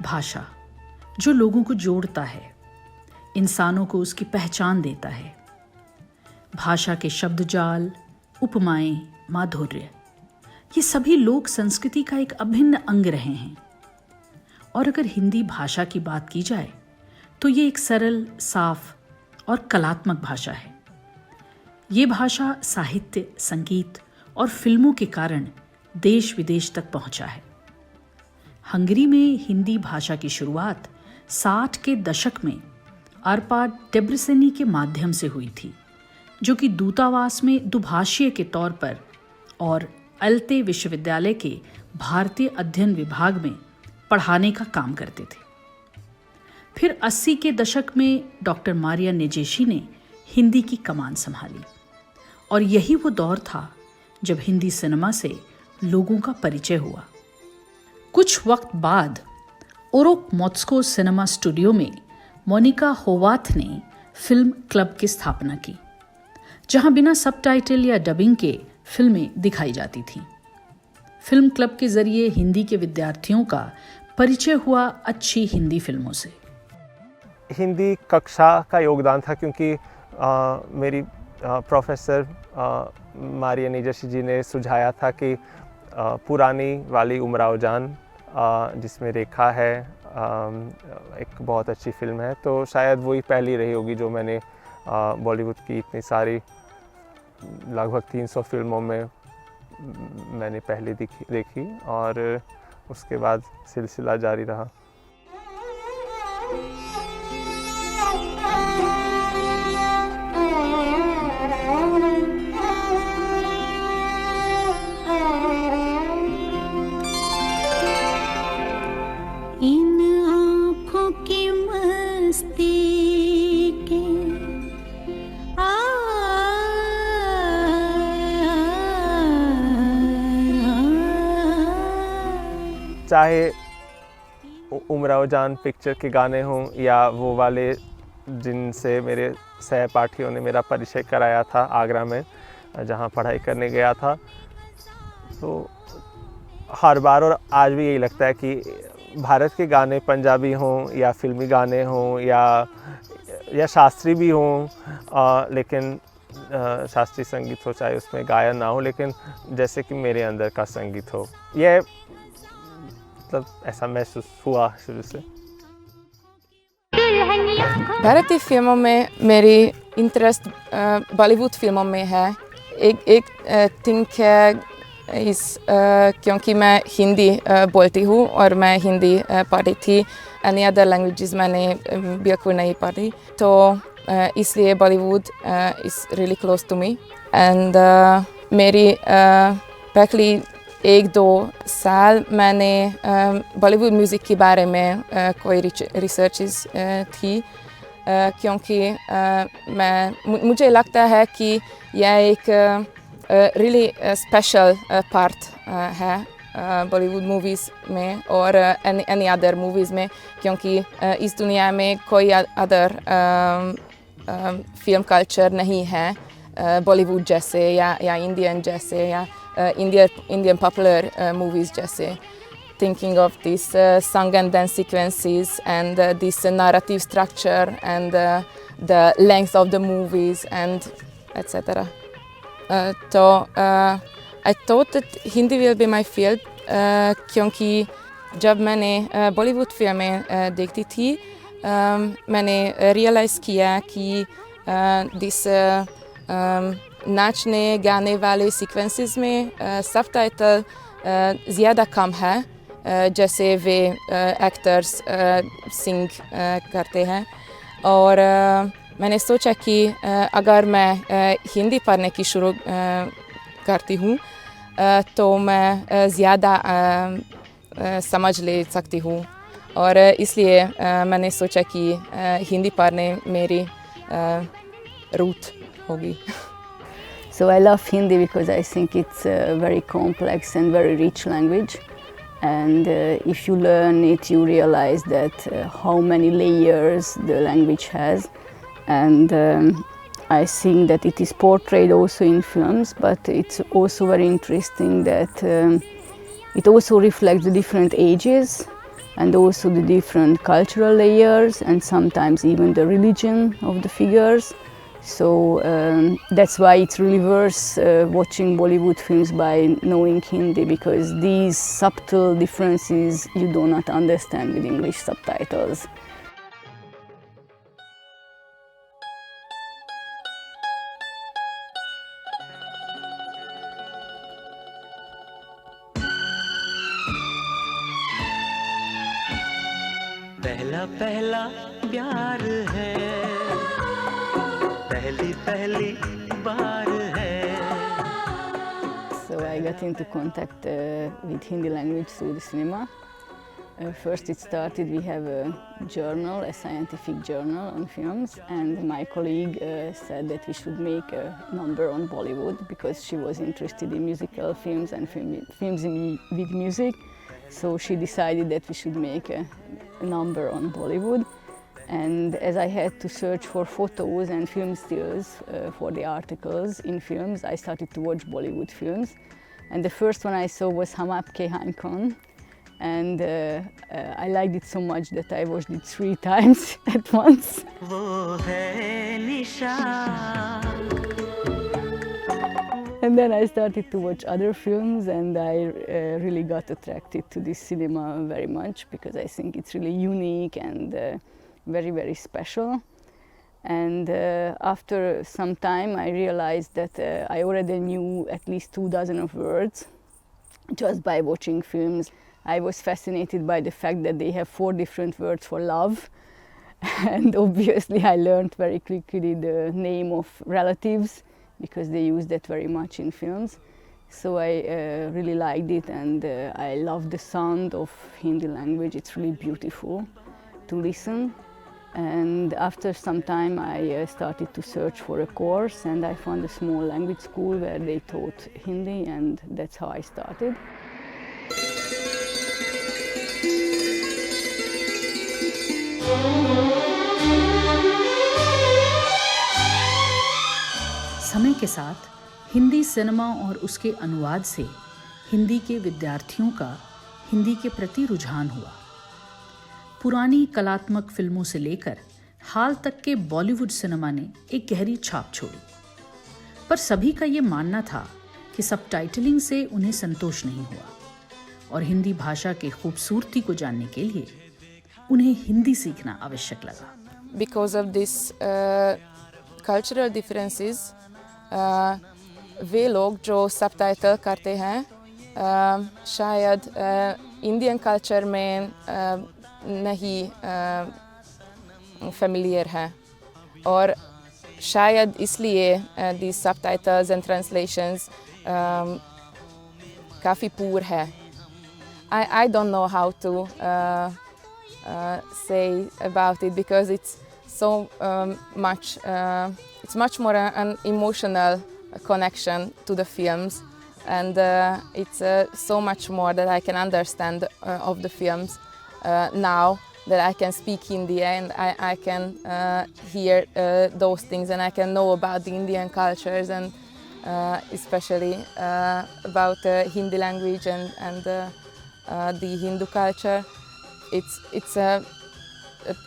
भाषा जो लोगों को जोड़ता है, इंसानों को उसकी पहचान देता है। भाषा के शब्दजाल, उपमाएं, माधुर्य, ये सभी लोक संस्कृति का एक अभिन्न अंग रहे हैं। और अगर हिंदी भाषा की बात की जाए तो ये एक सरल, साफ और कलात्मक भाषा है। ये भाषा साहित्य, संगीत और फिल्मों के कारण देश विदेश तक पहुंचा है। हंगरी में हिंदी भाषा की शुरुआत 60 के दशक में आरपाड डेब्रेसेनी के माध्यम से हुई थी, जो कि दूतावास में दुभाषीय के तौर पर और अल्ते विश्वविद्यालय के भारतीय अध्ययन विभाग में पढ़ाने का काम करते थे। फिर 80 के दशक में डॉक्टर मारिया नेजेशी ने हिंदी की कमान संभाली और यही वो दौर था जब हिंदी सिनेमा से लोगों का परिचय हुआ। कुछ वक्त बाद ओरोक मॉस्को सिनेमा स्टूडियो में मोनिका होवाथ ने फिल्म क्लब की स्थापना की, जहां बिना सबटाइटल या डबिंग के फिल्में दिखाई जाती थीं। फिल्म क्लब के जरिए हिंदी के विद्यार्थियों का परिचय हुआ अच्छी हिंदी फिल्मों से। हिंदी कक्षा का योगदान था क्योंकि मेरी प्रोफेसर मारिया नेजेशी जी ने सुझाया था कि पुरानी वाली उमराव जान जिसमें रेखा है एक बहुत अच्छी फिल्म है, तो शायद वही पहली रही होगी जो मैंने बॉलीवुड की इतनी सारी लगभग 300 फिल्मों में मैंने पहले देखी और उसके बाद सिलसिला जारी रहा। चाहे उमराव जान पिक्चर के गाने हों या वो वाले जिनसे मेरे सहपाठियों ने मेरा परिचय कराया था आगरा में जहाँ पढ़ाई करने गया था, तो हर बार और आज भी यही लगता है कि भारत के गाने पंजाबी हों या फिल्मी गाने हों या शास्त्रीय भी हों, लेकिन शास्त्रीय संगीत हो चाहे उसमें गायन ना हो, लेकिन जैसे कि मेरे अंदर का संगीत हो, यह मतलब ऐसा महसूस हुआ शुरू से। भारतीय फिल्मों में मेरी इंटरेस्ट बॉलीवुड फिल्मों में है। एक थिंग है क्योंकि मैं हिंदी बोलती हूँ और मैं हिंदी पढ़ी थी, एनी अदर लैंग्वेजेस मैंने बिल्कुल नहीं पढ़ी, तो इसलिए Bollywood is really close to me. And मेरी पहली 1-2 साल मैंने बॉलीवुड म्यूज़िक के बारे में कोई रिसर्चेस थी, क्योंकि मुझे लगता है कि यह एक रियली स्पेशल पार्ट है बॉलीवुड मूवीज़ में और एनी अदर मूवीज़ में, क्योंकि इस दुनिया में कोई अदर फिल्म कल्चर नहीं है बॉलीवुड जैसे या इंडियन जैसे या Indian popular movies जैसे। Thinking of these song and dance sequences and this narrative structure and the length of the movies and etc. So I thought that Hindi will be my field क्योंकि जब मैंने बॉलीवुड फिल्में देखती थी मैंने realise किया कि this नाचने गाने वाले सीक्वेंसेस में सबटाइटल ज़्यादा कम है जैसे वे एक्टर्स सिंग करते हैं, और मैंने सोचा कि अगर मैं हिंदी पढ़ने की शुरू करती हूँ तो मैं ज़्यादा समझ ले सकती हूँ, और इसलिए मैंने सोचा कि हिंदी पढ़ने मेरी रूट होगी। So I love Hindi because I think it's a very complex and very rich language, and if you learn it you realize that how many layers the language has, and I think that it is portrayed also in films, but it's also very interesting that it also reflects the different ages and also the different cultural layers and sometimes even the religion of the figures. So that's why it's really worth watching Bollywood films by knowing Hindi, because these subtle differences you do not understand with English subtitles. पहला पहला प्यार है, पहली पहली बार है. So I got into contact with Hindi language through the cinema. First it started, we have a journal, a scientific journal on films, and my colleague said that we should make a number on Bollywood because she was interested in musical films and films with music. So she decided that we should make a number on Bollywood. And as I had to search for photos and film stills for the articles in films, I started to watch Bollywood films. And the first one I saw was Hum Aapke Hain Kaun. And I liked it so much that I watched it 3 times at once. And then I started to watch other films, and I really got attracted to this cinema very much because I think it's really unique and very, very special. And after some time I realized that I already knew at least 2 dozen of words just by watching films. I was fascinated by the fact that they have 4 different words for love. And obviously I learned very quickly the name of relatives because they use that very much in films. So I really liked it, and I love the sound of Hindi language. It's really beautiful to listen. And after some time I started to search for a course, and I found a small language school where they taught Hindi, and that's how I started. समय के साथ Hindi cinema और उसके अनुवाद से हिंदी के विद्यार्थियों का हिंदी के प्रति रुझान हुआ। पुरानी कलात्मक फिल्मों से लेकर हाल तक के बॉलीवुड सिनेमा ने एक गहरी छाप छोड़ी, पर सभी का ये मानना था कि सबटाइटलिंग से उन्हें संतोष नहीं हुआ और हिंदी भाषा की खूबसूरती को जानने के लिए उन्हें हिंदी सीखना आवश्यक लगा। Because of this cultural differences, वे लोग जो सबटाइटल करते हैं शायद इंडियन कल्चर में नहीं familiar है, और शायद इसलिए these subtitles and translations काफ़ी poor है. I don't know how to say about it because it's so much, it's much more an emotional connection to the films, and it's so much more that I can understand of the films now that I can speak Hindi and I can hear those things, and I can know about the Indian cultures and especially about Hindi language and the Hindu culture. It's a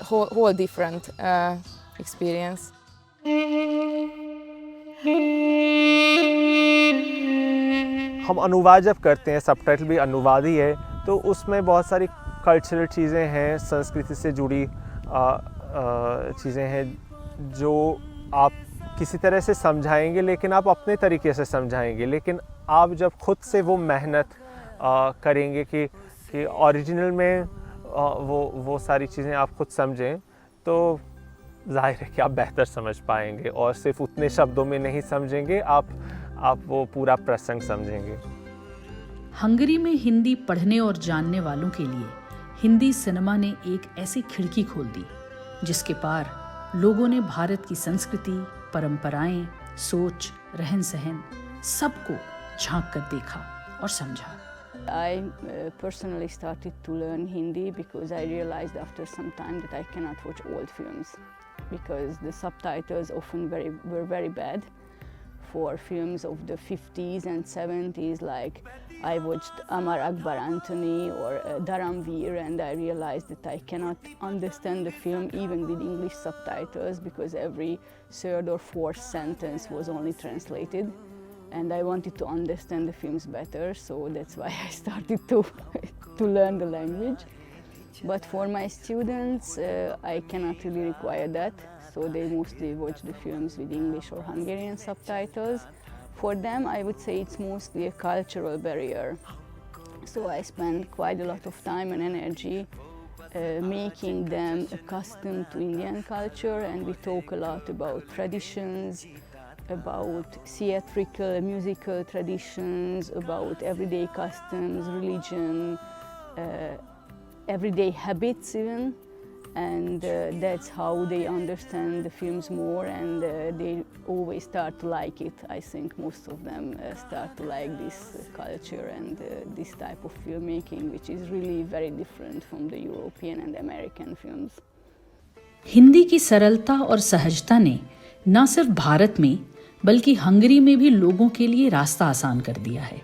whole different experience. हम अनुवाद जब करते हैं, subtitle भी अनुवाद ही है, तो उसमें बहुत सारी कल्चरल चीज़ें हैं, संस्कृति से जुड़ी चीज़ें हैं जो आप किसी तरह से समझाएंगे, लेकिन आप अपने तरीके से समझाएंगे। लेकिन आप जब खुद से वो मेहनत करेंगे कि ओरिजिनल में वो सारी चीज़ें आप खुद समझें, तो जाहिर है कि आप बेहतर समझ पाएंगे और सिर्फ उतने शब्दों में नहीं समझेंगे, आप वो पूरा प्रसंग समझेंगे। हंगरी में हिंदी पढ़ने और जानने वालों के लिए हिंदी सिनेमा ने एक ऐसी खिड़की खोल दी जिसके पार लोगों ने भारत की संस्कृति, परंपराएं, सोच, रहन सहन सबको झांक कर देखा और समझा। I personally started to learn Hindi because I realized after some time that I cannot watch old films because the subtitles often were very bad. for films of the 50s and 70s, like I watched Amar Akbar Anthony or Dharamveer, and I realized that I cannot understand the film even with English subtitles because every third or fourth sentence was only translated. And I wanted to understand the films better, so that's why I started to learn the language. But for my students, I cannot really require that, so they mostly watch the films with English or Hungarian subtitles. For them, I would say it's mostly a cultural barrier. So I spend quite a lot of time and energy making them accustomed to Indian culture, and we talk a lot about traditions, about theatrical, musical traditions, about everyday customs, religion, everyday habits even, and that's how they understand the films more, and they always start to like it. I think most of them start to like this culture and this type of filmmaking, which is really very different from the European and American films. Hindi की सरलता और सहजता ने न सिर्फ भारत में बल्कि Hungary में भी लोगों के लिए रास्ता आसान कर दिया है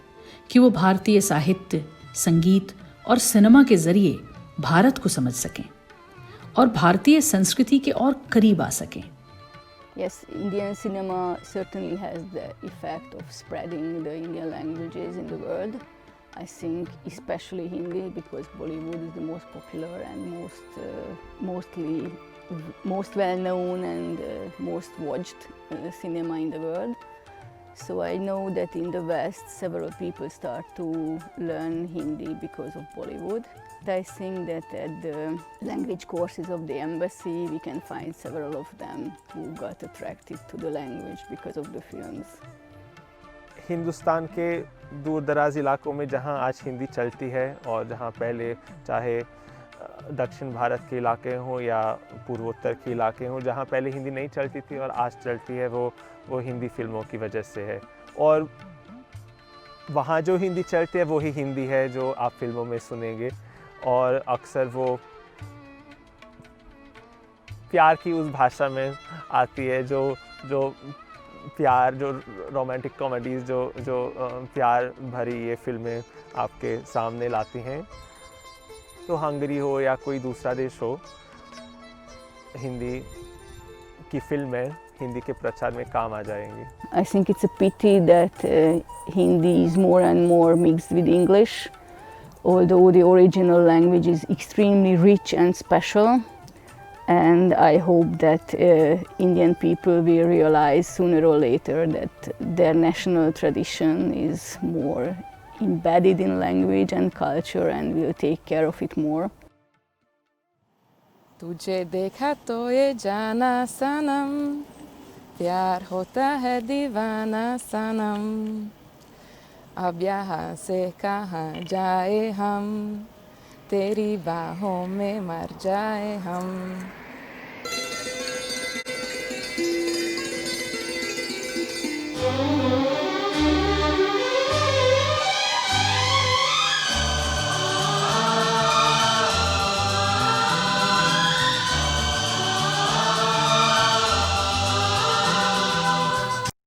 कि वो भारतीय साहित्य, संगीत और सिनेमा के जरिए भारत को समझ सकें और भारतीय संस्कृति के और करीब आ सकें। Yes, Indian cinema certainly has the effect of spreading the Indian languages in the world. I think especially Hindi, because Bollywood is the most popular and most well-known and most watched cinema in the world. So I know that in the West, several people start to learn Hindi because of Bollywood. I think that at the language courses of the embassy, we can find several of them who got attracted to the language because of the films. Hindustan के दूर दराज इलाकों में जहाँ आज हिंदी चलती है और जहाँ पहले चाहे दक्षिण भारत के इलाके हों या पूर्वोत्तर के इलाके हों, जहाँ पहले हिंदी नहीं चलती थी और आज चलती है, वो हिंदी फिल्मों की वजह से है। और वहाँ जो हिंदी चलती है वही हिंदी है जो आप फिल्मों में सुनेंगे, और अक्सर वो प्यार की उस भाषा में आती है जो प्यार, जो रोमांटिक कॉमेडीज़ जो प्यार भरी ये फिल्में आपके सामने लाती हैं। तो हंगरी हो या कोई दूसरा देश हो, हिंदी की फिल्में हिंदी के प्रचार में काम आ जाएंगी। I think it's a pity that Hindi is more and more mixed with English, although the original language is extremely rich and special. And I hope that Indian people will realize sooner or later that their national tradition is more embedded in language and culture and will take care of it more. तुझे देखा तो ये जाना सनम, प्यार होता है दीवाना सनम, अब यहाँ से कहाँ जाए हम, तेरी बाहों में मर जाए हम।